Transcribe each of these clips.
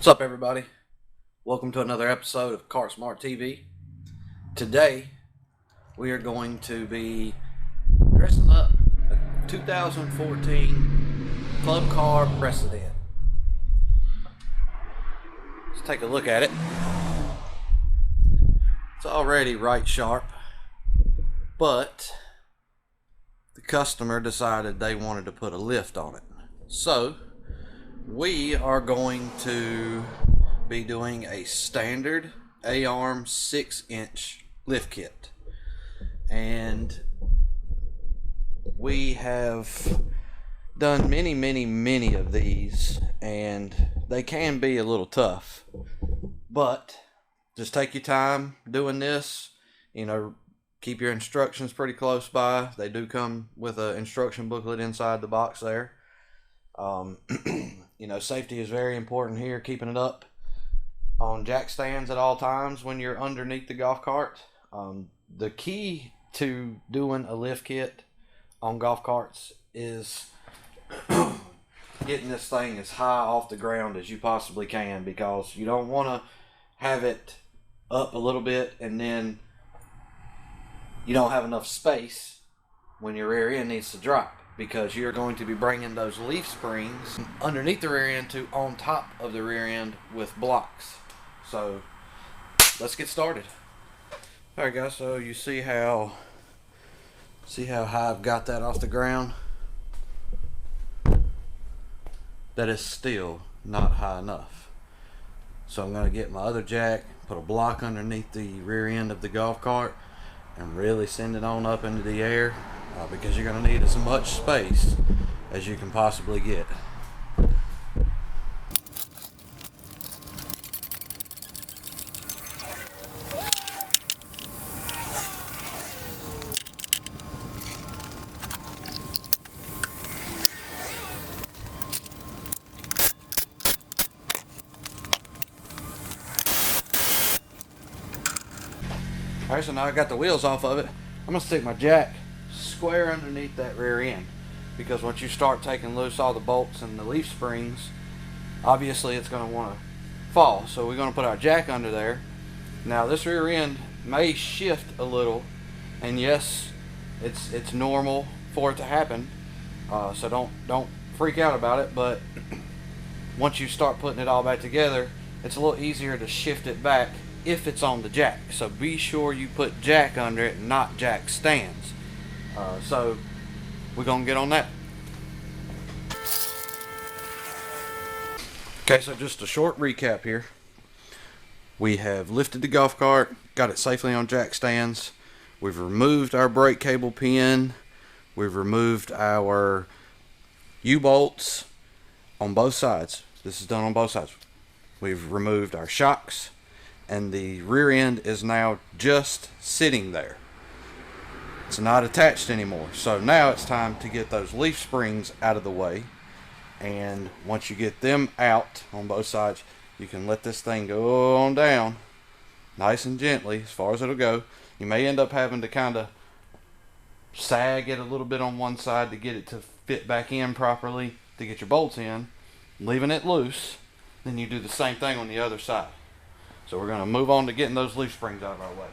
What's up, everybody? Welcome to another episode of Car Smart TV. Today we are going to be dressing up a 2014 Club Car Precedent. Let's take a look at it. It's already right sharp, but the customer decided they wanted to put a lift on it. So we are going to be doing a standard A-arm 6-inch lift kit, and we have done many of these, and they can be a little tough, but just take your time doing this. Keep your instructions pretty close by. They do come with an instruction booklet inside the box there. Safety is very important here, keeping it up on jack stands at all times when you're underneath the golf cart. The key to doing a lift kit on golf carts is getting this thing as high off the ground as you possibly can, because you don't want to have it up a little bit and then you don't have enough space when your rear end needs to drop, because you're going to be bringing those leaf springs underneath the rear end to on top of the rear end with blocks. So let's get started. Alright guys, so you see how high I've got that off the ground? That is still not high enough. So I'm going to get my other jack, put a block underneath the rear end of the golf cart, and really send it on up into the air, because you're going to need as much space as you can possibly get. Alright, so now I got the wheels off of it. I'm going to stick my jack square underneath that rear end, because once you start taking loose all the bolts and the leaf springs, obviously it's going to want to fall. So we're going to put our jack under there. Now this rear end may shift a little, and yes, it's normal for it to happen. So don't freak out about it, but once you start putting it all back together, it's a little easier to shift it back if it's on the jack. So be sure you put jack under it, not jack stands. So we're gonna get on that. Okay, so just a short recap here. We have lifted the golf cart, got it safely on jack stands. We've removed our brake cable pin. We've removed our U-bolts on both sides. This is done on both sides. We've removed our shocks, and the rear end is now just sitting there. It's not attached anymore. So now it's time to get those leaf springs out of the way, and once you get them out on both sides, you can let this thing go on down nice and gently as far as it'll go. You may end up having to kind of sag it a little bit on one side to get it to fit back in properly, to get your bolts in, leaving it loose. Then you do the same thing on the other side. So we're going to move on to getting those leaf springs out of our way.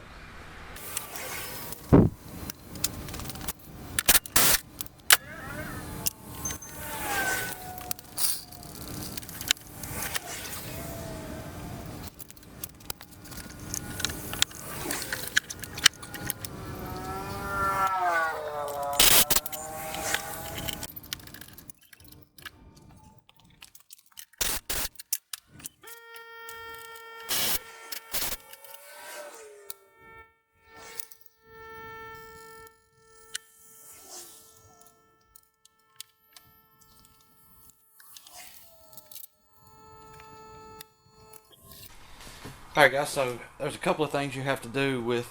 Alright guys, so there's a couple of things you have to do with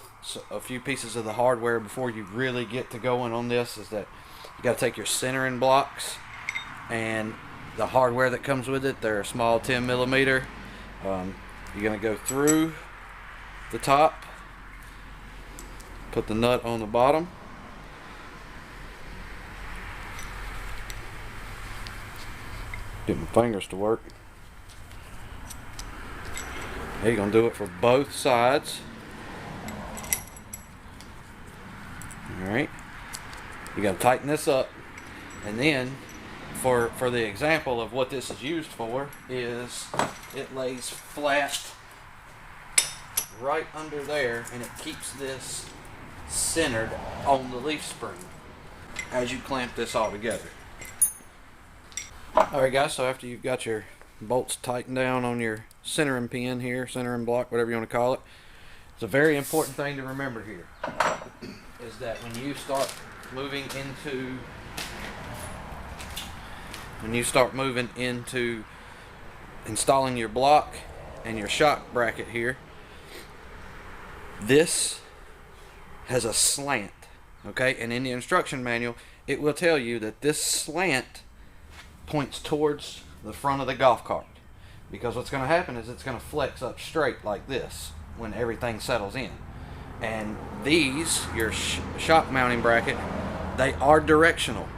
a few pieces of the hardware before you really get to going on this. Is that you got to take your centering blocks and the hardware that comes with it. They're a small 10 millimeter. You're going to go through the top, put the nut on the bottom, get my fingers to work. You're gonna do it for both sides. All right. You gotta tighten this up, and then for the example of what this is used for is it lays flat right under there, and it keeps this centered on the leaf spring as you clamp this all together. Alright guys, so after you've got your bolts tightened down on your centering pin here, centering block, whatever you want to call it, it's a very important thing to remember here is that when you start moving into installing your block and your shock bracket here, this has a slant, okay? And in the instruction manual, it will tell you that this slant points towards the front of the golf cart, because what's going to happen is it's going to flex up straight like this when everything settles in. And these, your shock mounting bracket, they are directional.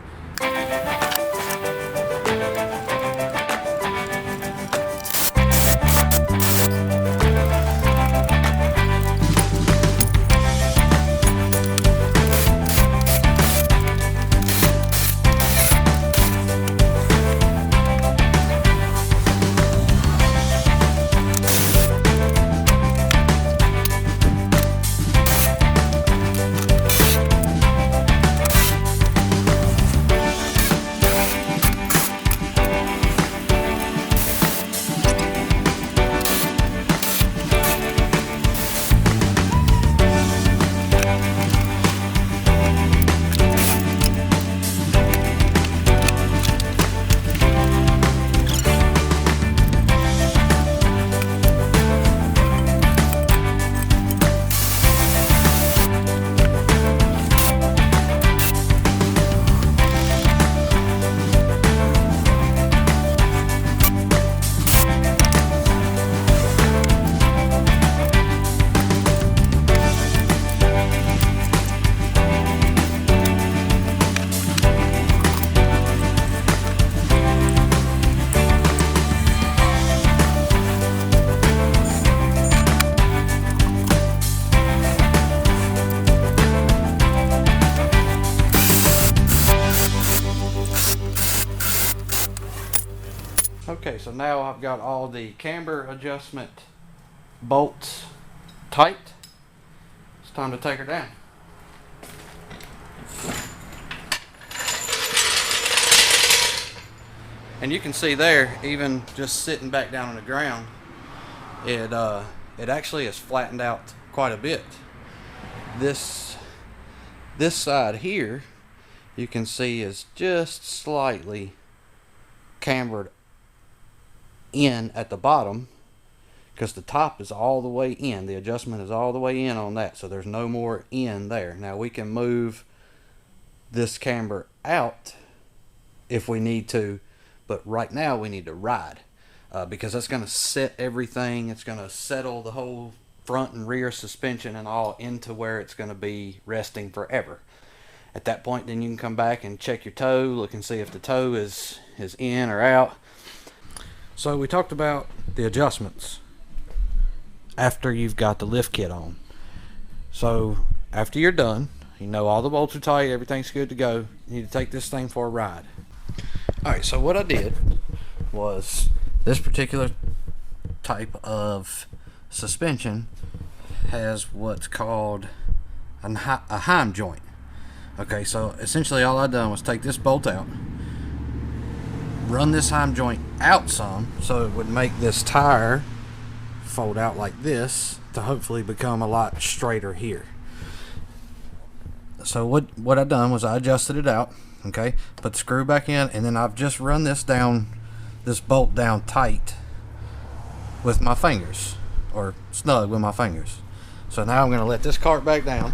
Okay, so now I've got all the camber adjustment bolts tight. It's time to take her down. And you can see there, even just sitting back down on the ground, it actually is flattened out quite a bit. This side here, you can see is just slightly cambered in at the bottom, because the top is all the way in. The adjustment is all the way in on that, so there's no more in there. Now we can move this camber out if we need to, but right now we need to ride, because that's going to set everything. It's going to settle the whole front and rear suspension and all into where it's going to be resting forever. At that point, then you can come back and check your toe, look and see if the toe is in or out. So we talked about the adjustments after you've got the lift kit on. So after you're done, you know all the bolts are tight, everything's good to go, you need to take this thing for a ride. Alright, so what I did was, this particular type of suspension has what's called a heim joint. Okay, so essentially all I done was take this bolt out, run this heim joint out some, so it would make this tire fold out like this to hopefully become a lot straighter here. So what I done was I adjusted it out, okay, put the screw back in, and then I've just run this bolt down tight with my fingers, or snug with my fingers. So now I'm going to let this cart back down,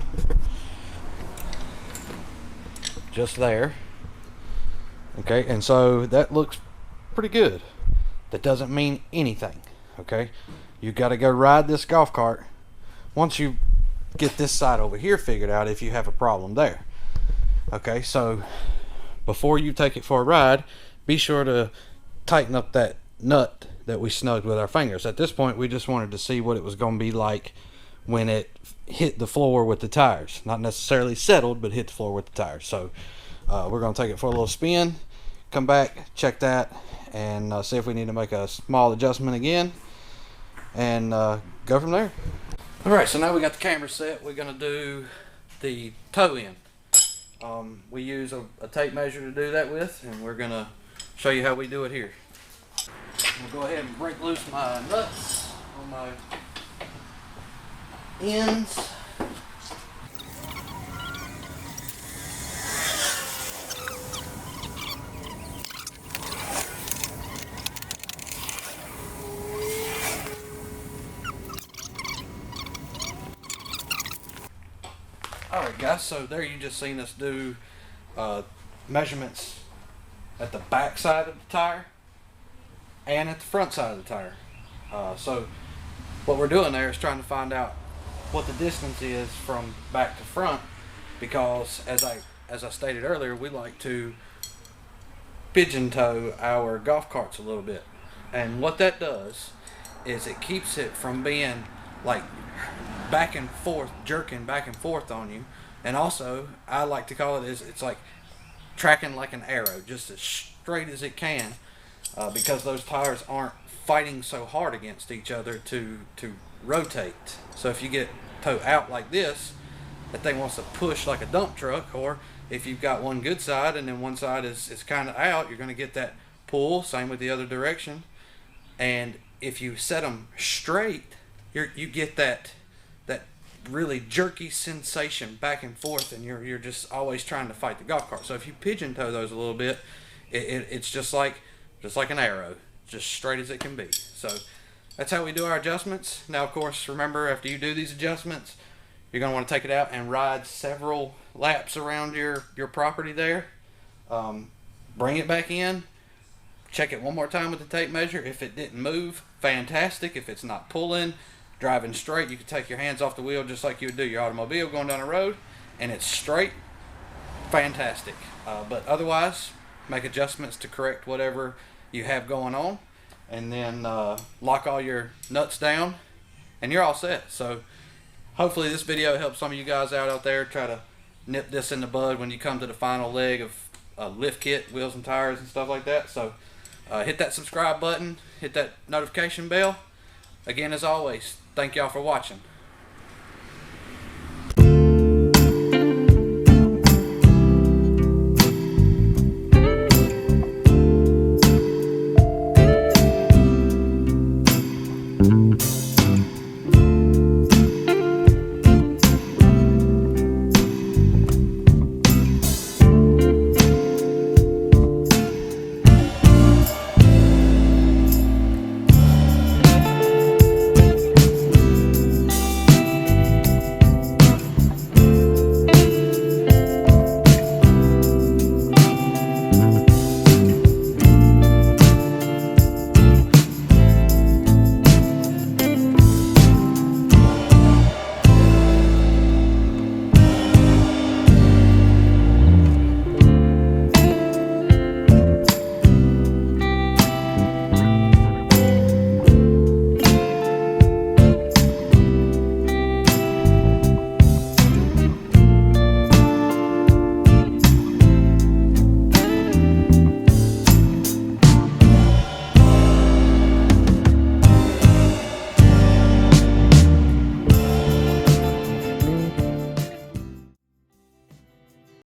just there. Okay, and so that looks pretty good. That doesn't mean anything, okay? You got to go ride this golf cart once you get this side over here figured out, if you have a problem there. Okay, so before you take it for a ride, be sure to tighten up that nut that we snugged with our fingers. At this point, we just wanted to see what it was going to be like when it hit the floor with the tires. Not necessarily settled, but hit the floor with the tires. So we're going to take it for a little spin, come back, check that, and see if we need to make a small adjustment again, and go from there. Alright, so now we got the camber set. We're going to do the toe end. We use a tape measure to do that with, and we're going to show you how we do it here. I'll go ahead and break loose my nuts on my ends. Alright guys, so there you just seen us do measurements at the back side of the tire and at the front side of the tire. So what we're doing there is trying to find out what the distance is from back to front, because as I stated earlier, we like to pigeon toe our golf carts a little bit, and what that does is it keeps it from being like back and forth, jerking back and forth on you. And also, I like to call it, it's like tracking like an arrow, just as straight as it can, because those tires aren't fighting so hard against each other to rotate. So if you get toe out like this, that thing wants to push like a dump truck, or if you've got one good side and then one side is kind of out, you're going to get that pull. Same with the other direction. And if you set them straight, you get that really jerky sensation back and forth, and you're just always trying to fight the golf cart. So if you pigeon toe those a little bit, it's just like an arrow, just straight as it can be. So that's how we do our adjustments. Now, of course, remember, after you do these adjustments, you're going to want to take it out and ride several laps around your property there. Bring it back in, check it one more time with the tape measure. If it didn't move, fantastic. If it's not pulling, driving straight, you can take your hands off the wheel just like you would do your automobile going down the road, and it's straight, fantastic. But otherwise, make adjustments to correct whatever you have going on, and then lock all your nuts down, and you're all set. So hopefully this video helps some of you guys out there try to nip this in the bud when you come to the final leg of a lift kit, wheels and tires and stuff like that. So hit that subscribe button, hit that notification bell. Again, as always, thank y'all for watching.